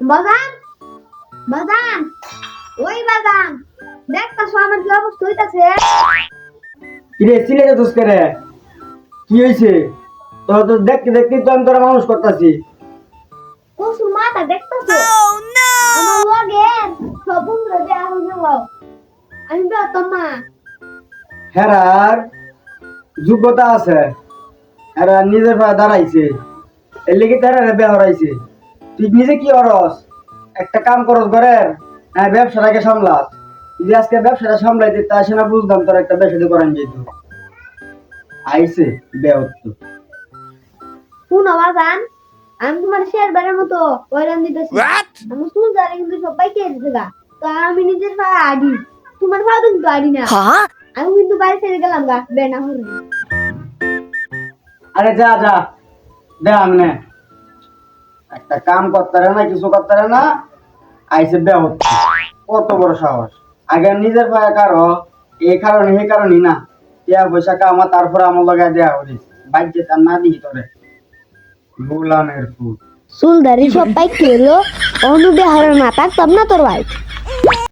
বাজান বাজান ওই বাজান দেখতাছ আমার কি অবস্থা হইতাছে। কিরে চিলে যাচ্ছিস কে রে? কি হয়েছে? তোর তো দেখতে দেখতে তো আমি তোরা মানুষ করতেছি। কসুর মাথা দেখতাছ আমার লগে সব বন্ধুরা দেয়া হয়ে গেল। আমি বেতন না হেরার যোগ্যতা আছে, হেরা নিজের পায়ে দাঁড়াইছে, এর লেগে তারা বেয়া হরাইছে। তুই নিজে কি করস? একটা কাম করস ঘরের, হ্যাঁ ব্যবসাটাকে সামলাস। যদি আজকে ব্যবসাটা সামলাইতে তা সে না বুঝতাম তোর একটা ব্যবসা করান যেত। আইছে বেয়া হতো। শুনো বাজান, আমি তোমার শেয়ার বারের মতো কয়রান দিতেছি। আমি চুল দাঁড়ে কিন্তু সবাই কে দিতে গা, তো আমি নিজের পায়ে আডি, তোমার পাও তো কিন্তু আডি না। আমি কিন্তু বাড়ি ছেড়ে গেলাম গা বেনা হরে। আরে যা যা দে আমনে একটা কাম করতে না, কিছু করতে না, আইসে বেয়া হচ্ছে। কত বড় সাহস! আগে নিজের পায়ে কারো এই কারণে সেই কারণই না, টিয়া পয়সা কামা তারপরে আমার লগাই দেয়া করিস, বাজ্যে তার না দিই তোরে গোলামের ফুল। চুল দাড়ি সব পাই খেলো অনুবে হারার না থাকতাম না তোর ভাই।